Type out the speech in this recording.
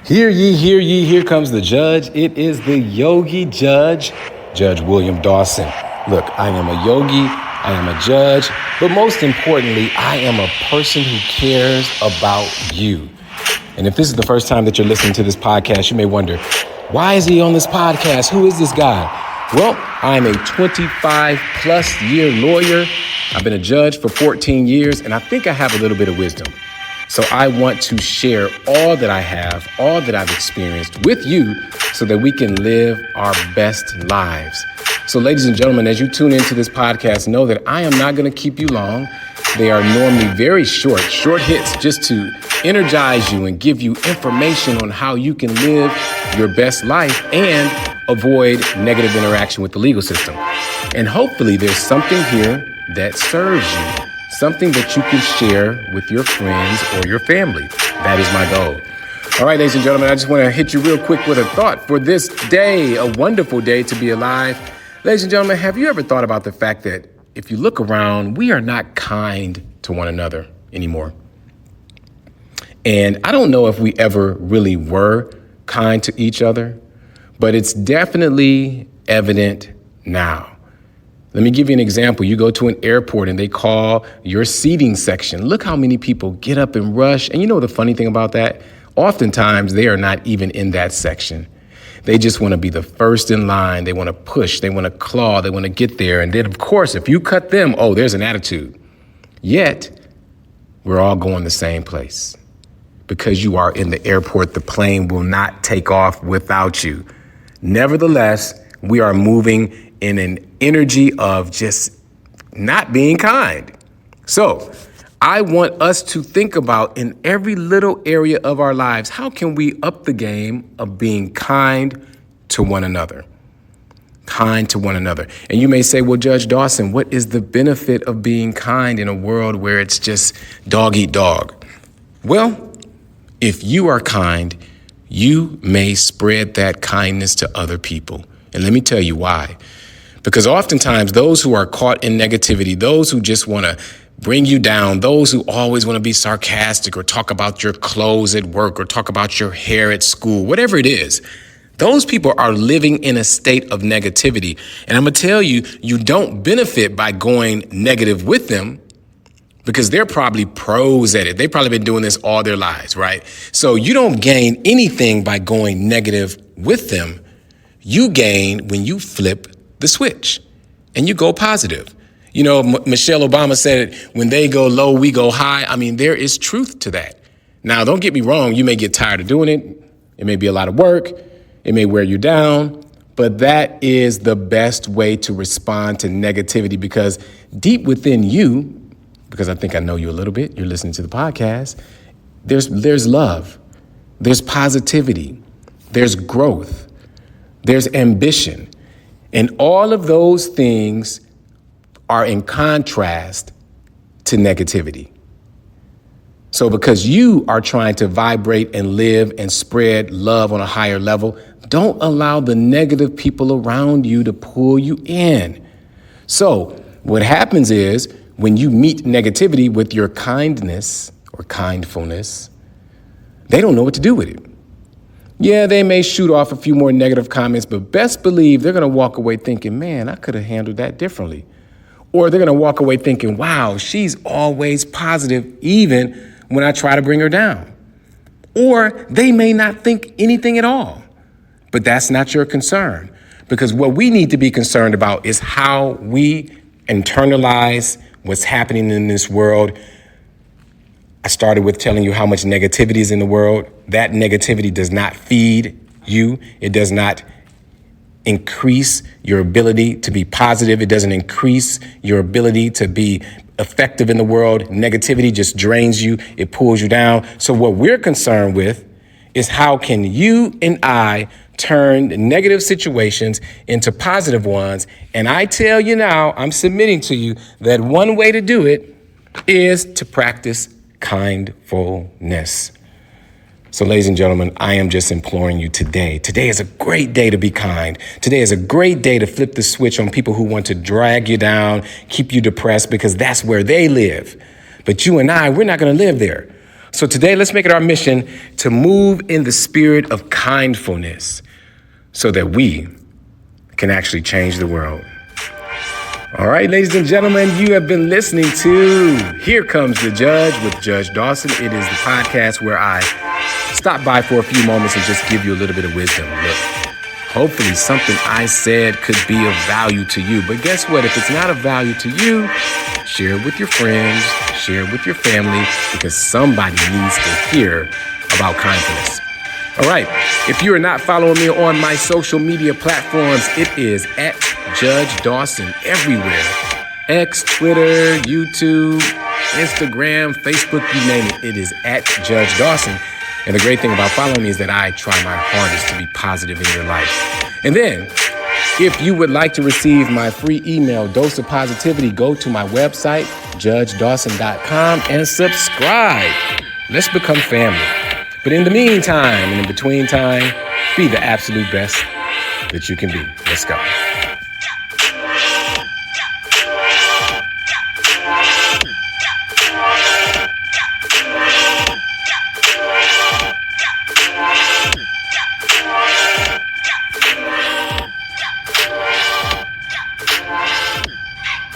Hear ye, here comes the judge. It is the Yogi Judge, Judge William Dawson. Look, I am a yogi, I am a judge, but most importantly, I am a person who cares about you. And if this is the first time that you're listening to this podcast, you may wonder, why is he on this podcast? Who is this guy? Well, I'm a 25 plus year lawyer. I've been a judge for 14 years, and I think I have a little bit of wisdom. So I want to share all that I have, all that I've experienced with you so that we can live our best lives. So ladies and gentlemen, as you tune into this podcast, know that I am not going to keep you long. They are normally very short hits just to energize you and give you information on how you can live your best life and avoid negative interaction with the legal system. And hopefully there's something here that serves you. Something that you can share with your friends or your family. That is my goal. All right, ladies and gentlemen, I just want to hit you real quick with a thought for this day, a wonderful day to be alive. Ladies and gentlemen, have you ever thought about the fact that if you look around, we are not kind to one another anymore? And I don't know if we ever really were kind to each other, but it's definitely evident now. Let me give you an example. You go to an airport and they call your seating section. Look how many people get up and rush. And you know the funny thing about that? Oftentimes they are not even in that section. They just want to be the first in line. They want to push. They want to claw. They want to get there. And then, of course, if you cut them, there's an attitude. Yet, we're all going the same place. Because you are in the airport, the plane will not take off without you. Nevertheless, we are moving in an energy of just not being kind. So I want us to think about in every little area of our lives, how can we up the game of being kind to one another? Kind to one another. And you may say, well, Judge Dawson, what is the benefit of being kind in a world where it's just dog eat dog? Well, if you are kind, you may spread that kindness to other people. And let me tell you why. Because oftentimes those who are caught in negativity, those who just want to bring you down, those who always want to be sarcastic or talk about your clothes at work or talk about your hair at school, whatever it is, those people are living in a state of negativity. And I'm going to tell you, you don't benefit by going negative with them because they're probably pros at it. They've probably been doing this all their lives, right? So you don't gain anything by going negative with them. You gain when you flip the switch and you go positive. You know, Michelle Obama said, when they go low, we go high. I mean, there is truth to that. Now, don't get me wrong. You may get tired of doing it. It may be a lot of work. It may wear you down. But that is the best way to respond to negativity because deep within you, because I think I know you a little bit, you're listening to the podcast, there's love, there's positivity, there's growth, there's ambition. And all of those things are in contrast to negativity. So because you are trying to vibrate and live and spread love on a higher level, don't allow the negative people around you to pull you in. So what happens is when you meet negativity with your kindness or kindfulness, they don't know what to do with it. Yeah, they may shoot off a few more negative comments, but best believe they're going to walk away thinking, man, I could have handled that differently. Or they're going to walk away thinking, wow, she's always positive, even when I try to bring her down. Or they may not think anything at all. But that's not your concern. Because what we need to be concerned about is how we internalize what's happening in this world. I started with telling you how much negativity is in the world. That negativity does not feed you. It does not increase your ability to be positive. It doesn't increase your ability to be effective in the world. Negativity just drains you. It pulls you down. So what we're concerned with is how can you and I turn negative situations into positive ones. And I tell you now, I'm submitting to you that one way to do it is to practice kindfulness. So ladies and gentlemen, I am just imploring you today. Today is a great day to be kind. Today is a great day to flip the switch on people who want to drag you down, keep you depressed, because that's where they live. But you and I, we're not going to live there. So today, let's make it our mission to move in the spirit of kindfulness so that we can actually change the world. All right, ladies and gentlemen, you have been listening to Here Comes the Judge with Judge Dawson. It is the podcast where I stop by for a few moments and just give you a little bit of wisdom. Look, hopefully something I said could be of value to you. But guess what? If it's not of value to you, share it with your friends, share it with your family, because somebody needs to hear about kindness. All right, if you are not following me on my social media platforms, it is at Judge Dawson everywhere. X, Twitter, YouTube, Instagram, Facebook, you name it. It is at Judge Dawson. And the great thing about following me is that I try my hardest to be positive in your life. And then, if you would like to receive my free email, Dose of Positivity, go to my website, judgedawson.com, and subscribe. Let's become family. But in the meantime, and in between time, be the absolute best that you can be. Let's go.